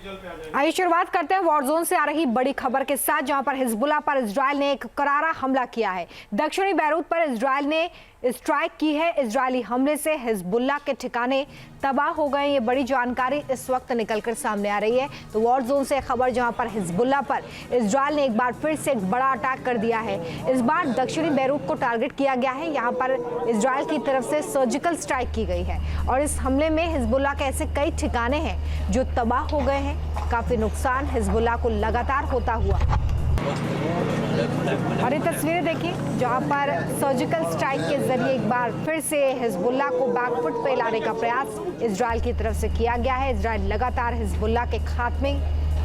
आइए शुरुआत करते हैं वॉर जोन से आ रही बड़ी खबर के साथ, जहां पर हिजबुल्लाह पर इजराइल ने एक करारा हमला किया है। दक्षिणी बैरूत पर इजराइल ने स्ट्राइक की है। इजरायली हमले से हिजबुल्लाह के ठिकाने तबाह हो गए। ये बड़ी जानकारी इस वक्त निकलकर सामने आ रही है। तो वॉर जोन से खबर, जहां पर हिजबुल्लाह पर इजराइल ने एक बार फिर से एक बड़ा अटैक कर दिया है। इस बार दक्षिणी बैरूत को टारगेट किया गया है। यहाँ पर इजराइल की तरफ से सर्जिकल स्ट्राइक की गई है और इस हमले में हिजबुल्लाह के ऐसे कई ठिकाने हैं जो तबाह हो गए हैं। काफी नुकसान हिजबुल्लाह को लगातार होता हुआ। और ये तस्वीरें देखिए, जहां पर सर्जिकल स्ट्राइक के जरिए एक बार फिर से हिजबुल्लाह को बैकफुट पे लाने का प्रयास इजराइल की तरफ से किया गया है। इजराइल लगातार हिजबुल्लाह के खात्मे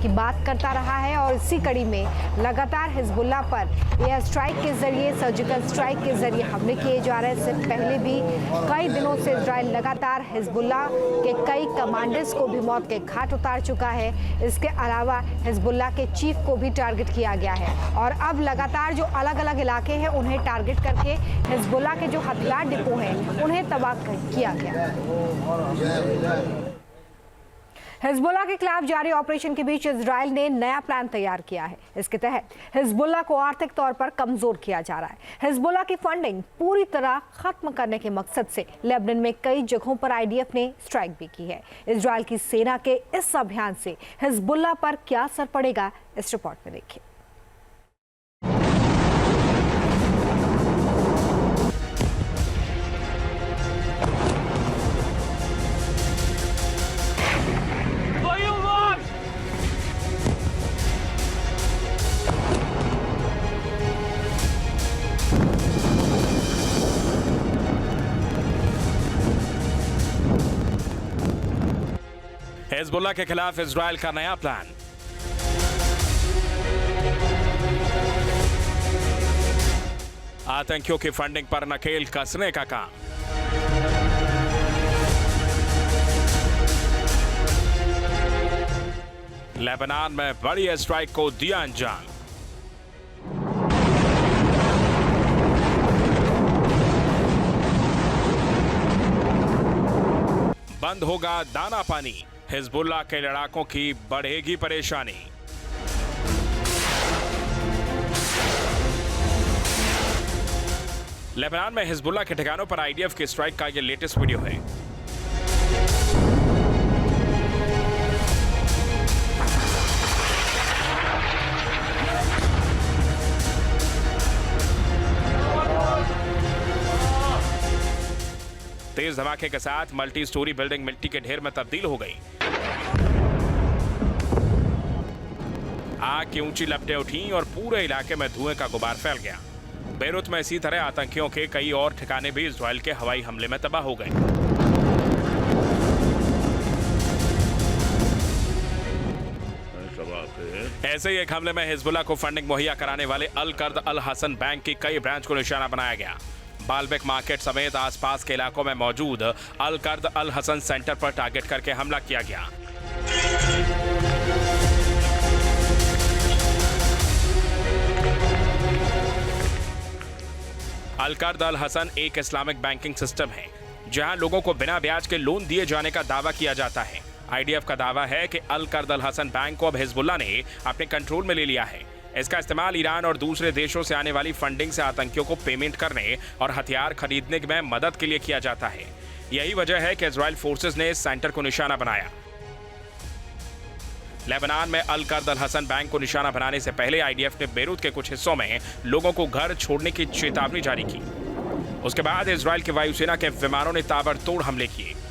की बात करता रहा है और इसी कड़ी में लगातार हिजबुल्लाह पर एयर स्ट्राइक के जरिए, सर्जिकल स्ट्राइक के जरिए हमले किए जा रहे हैं। इससे पहले भी कई दिनों से इजराइल लगातार हिजबुल्लाह के कई कमांडर्स को भी मौत के घाट उतार चुका है। इसके अलावा हिजबुल्लाह के चीफ को भी टारगेट किया गया है और अब लगातार जो अलग अलग इलाके हैं उन्हें टारगेट करके हिजबुल्लाह के जो हथियार डिपो हैं उन्हें तबाह किया गया। हिजबुल्लाह के खिलाफ जारी ऑपरेशन के बीच इजराइल ने नया प्लान तैयार किया है। इसके तहत हिजबुल्लाह को आर्थिक तौर पर कमजोर किया जा रहा है। हिजबुल्लाह की फंडिंग पूरी तरह खत्म करने के मकसद से लेबनान में कई जगहों पर आईडीएफ ने स्ट्राइक भी की है। इजराइल की सेना के इस अभियान से हिजबुल्लाह पर क्या असर पड़ेगा, इस रिपोर्ट में देखिए। हिजबुल्लाह के खिलाफ इजराइल का नया प्लान। आतंकियों की फंडिंग पर नकेल कसने का काम। लेबनान में बड़ी स्ट्राइक को दिया अंजाम। बंद होगा दाना पानी, हिजबुल्लाह के लड़ाकों की बढ़ेगी परेशानी। लेबनान में हिजबुल्लाह के ठिकानों पर आईडीएफ की स्ट्राइक का यह लेटेस्ट वीडियो है। तेज धमाके के साथ मल्टी स्टोरी बिल्डिंग मिट्टी के ढेर में तब्दील हो गई। आग की ऊंची लपटें उठी और पूरे इलाके में धुएं का गुबार फैल गया। बैरूत में इसी तरह आतंकियों के कई और ठिकाने भी इजराइल के हवाई हमले में तबाह हो गए। ऐसे ही एक हमले में हिजबुल्लाह को फंडिंग मुहैया कराने वाले अल कर्द अल हसन बैंक की कई ब्रांच को निशाना बनाया गया। बालबेक मार्केट समेत आसपास के इलाकों में मौजूद अल कर्द अल हसन सेंटर पर टारगेट करके हमला किया गया। अल कर्द अल हसन एक इस्लामिक बैंकिंग सिस्टम है जहां लोगों को बिना ब्याज के लोन दिए जाने का दावा किया जाता है। आईडीएफ का दावा है कि अल कर्द अल हसन बैंक को अब हिजबुल्लाह ने अपने कंट्रोल में ले लिया है। इसका इस्तेमाल ईरान और दूसरे देशों से आने वाली फंडिंग से आतंकियों को पेमेंट करने और हथियार खरीदने में मदद के लिए किया जाता है। यही वजह है कि इजराइल फोर्सेस ने इस सेंटर को निशाना बनाया। लेबनान में अल कर्द अल हसन बैंक को निशाना बनाने से पहले आईडीएफ ने बैरूत के कुछ हिस्सों में लोगों को घर छोड़ने की चेतावनी जारी की। उसके बाद इजराइल की वायुसेना के विमानों ने ताबड़तोड़ हमले किए।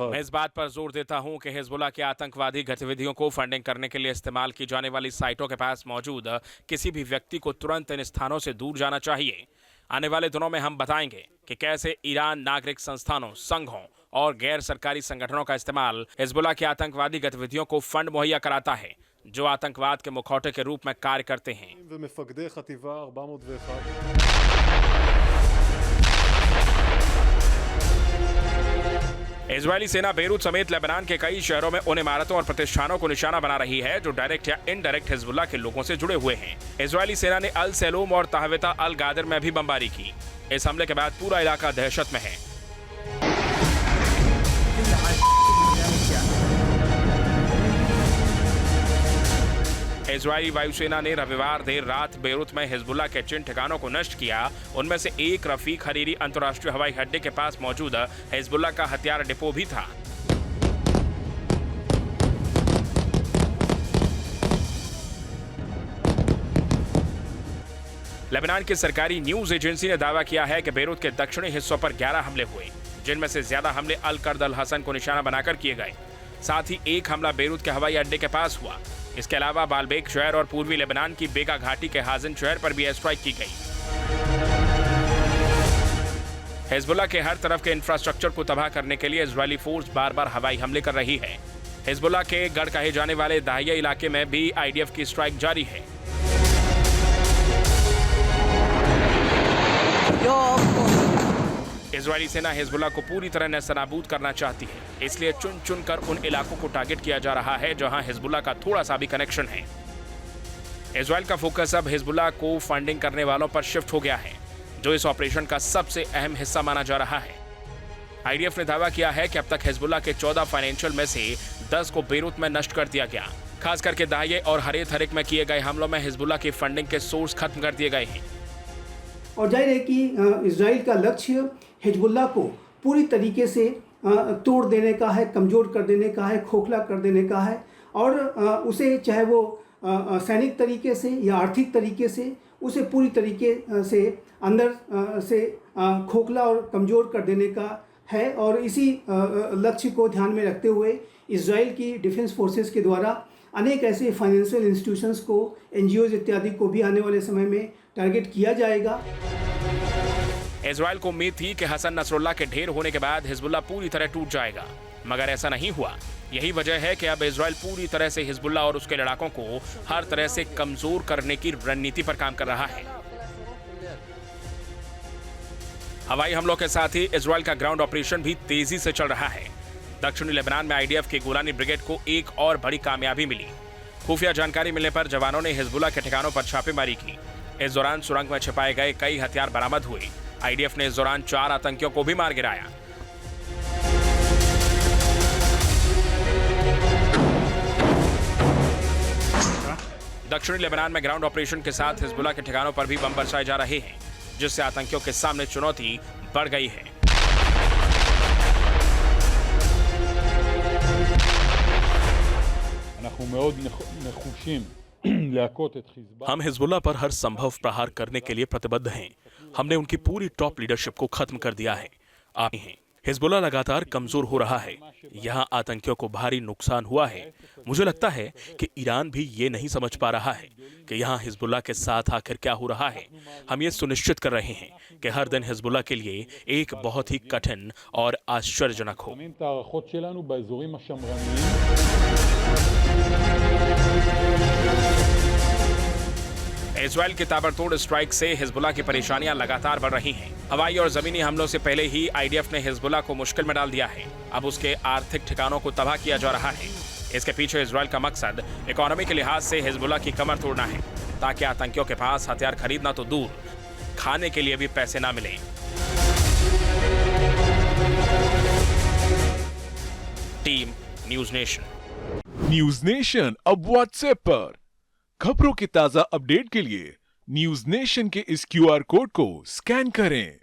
मैं इस बात पर जोर देता हूं कि हिजबुल्लाह की आतंकवादी गतिविधियों को फंडिंग करने के लिए इस्तेमाल की जाने वाली साइटों के पास मौजूद किसी भी व्यक्ति को तुरंत इन स्थानों से दूर जाना चाहिए। आने वाले दिनों में हम बताएंगे कि कैसे ईरान नागरिक संस्थानों, संघों और गैर सरकारी संगठनों का इस्तेमाल हिजबुल्लाह की आतंकवादी गतिविधियों को फंड मुहैया कराता है, जो आतंकवाद के मुखौटे के रूप में कार्य करते हैं। इजरायली सेना बेरूत समेत लेबनान के कई शहरों में उन इमारतों और प्रतिष्ठानों को निशाना बना रही है जो डायरेक्ट या इनडायरेक्ट हिजबुल्लाह के लोगों से जुड़े हुए हैं। इजरायली सेना ने अल सैलूम और तहवेता अल गादिर में भी बमबारी की। इस हमले के बाद पूरा इलाका दहशत में है। इजरायली वायुसेना ने रविवार देर रात बेरूत में हिजबुल्लाह के जिन ठिकानों को नष्ट किया उनमें से एक रफीक हरीरी अंतर्राष्ट्रीय हवाई अड्डे के पास मौजूद हिजबुल्लाह का हथियार डिपो भी था। लेबनान की सरकारी न्यूज एजेंसी ने दावा किया है कि बेरूत के दक्षिणी हिस्सों पर 11 हमले हुए, जिनमें से ज्यादा हमले अल कर्द अल हसन को निशाना बनाकर किए गए। साथ ही एक हमला बेरूत के हवाई अड्डे के पास हुआ। इसके अलावा बालबेक शहर और पूर्वी लेबनान की बेगा घाटी के हाजिन शहर पर भी एयर स्ट्राइक की गई। हिजबुल्लाह के हर तरफ के इंफ्रास्ट्रक्चर को तबाह करने के लिए इजरायली फोर्स बार बार हवाई हमले कर रही है। हिजबुल्लाह के गढ़ कहे जाने वाले दाहिया इलाके में भी आईडीएफ की स्ट्राइक जारी है। इजरायली सेना हिजबुल्लाह को पूरी तरह नेस्तनाबूद करना चाहती है, इसलिए चुन चुन कर उन इलाकों को टारगेट किया जा रहा है जहां हिजबुल्लाह का थोड़ा सा भी कनेक्शन है। इजरायल का फोकस अब हिजबुल्लाह को फंडिंग करने वालों पर शिफ्ट हो गया है, जो इस ऑपरेशन का सबसे अहम हिस्सा माना जा रहा है। आईडीएफ ने दावा किया है कि अब तक हिजबुल्लाह के 14 फाइनेंशियल में से 10 को बेरूत में नष्ट कर दिया गया। खास करके दाहिये और हरे थरिक में किए गए हमलों में हिजबुल्लाह की फंडिंग के सोर्स खत्म कर दिए गए हैं। और जाहिर है कि इजराइल का लक्ष्य हिजबुल्लाह को पूरी तरीके से तोड़ देने का है, कमज़ोर कर देने का है, खोखला कर देने का है और उसे चाहे वो सैनिक तरीके से या आर्थिक तरीके से उसे पूरी तरीके से अंदर से खोखला और कमज़ोर कर देने का है। और इसी लक्ष्य को ध्यान में रखते हुए इजराइल की डिफेंस फोर्सेस के द्वारा अनेक ऐसे फाइनेंशियल इंस्टीट्यूशंस को, एनजीओज इत्यादि को भी आने वाले समय में टारगेट किया जाएगा। इजराइल को उम्मीद थी कि हसन नसरुल्लाह के ढेर होने के बाद हिजबुल्लाह पूरी तरह टूट जाएगा, मगर ऐसा नहीं हुआ। यही वजह है कि अब इजराइल पूरी तरह से हिजबुल्लाह और उसके लड़ाकों को हर तरह से कमजोर करने की रणनीति पर काम कर रहा है। हवाई हमलों के साथ ही इजराइल का ग्राउंड ऑपरेशन भी तेजी से चल रहा है। दक्षिणी लेबनान में आईडीएफ की गोलानी ब्रिगेड को एक और बड़ी कामयाबी मिली। खुफिया जानकारी मिलने पर जवानों ने हिजबुल्लाह के ठिकानों पर छापेमारी की। इस दौरान सुरंग में छिपाए गए कई हथियार बरामद हुए। आईडीएफ ने इस दौरान 4 आतंकियों को भी मार गिराया। दक्षिणी लेबनान में ग्राउंड ऑपरेशन के साथ हिजबुल्लाह के ठिकानों पर भी बम बरसाए जा रहे हैं, जिससे आतंकियों के सामने चुनौती बढ़ गई है। हम हिजबुल्लाह पर हर संभव प्रहार करने के लिए प्रतिबद्ध हैं। हमने उनकी पूरी टॉप लीडरशिप को खत्म कर दिया है। आप हैं, हिजबुल्लाह लगातार कमजोर हो रहा है। यहाँ आतंकियों को भारी नुकसान हुआ है। मुझे लगता है कि ईरान भी ये नहीं समझ पा रहा है कि यहाँ हिजबुल्लाह के साथ आखिर क्या हो रहा है। हम ये सुनिश्चित कर रहे हैं कि हर दिन हिजबुल्लाह के लिए एक बहुत ही कठिन और आश्चर्यजनक हो। इजराइल की ताबड़तोड़ स्ट्राइक से हिजबुल्लाह की परेशानियां लगातार बढ़ रही हैं। हवाई और जमीनी हमलों से पहले ही आईडीएफ ने हिजबुल्लाह को मुश्किल में डाल दिया है। अब उसके आर्थिक ठिकानों को तबाह किया जा रहा है। इसके पीछे इजराइल का मकसद इकोनॉमी के लिहाज से हिजबुल्लाह की कमर तोड़ना है, ताकि आतंकियों के पास हथियार खरीदना तो दूर, खाने के लिए भी पैसे ना मिले। Team news nation. News nation अब व्हाट्सएप पर खबरों के ताजा अपडेट के लिए न्यूज नेशन के इस क्यूआर कोड को स्कैन करें।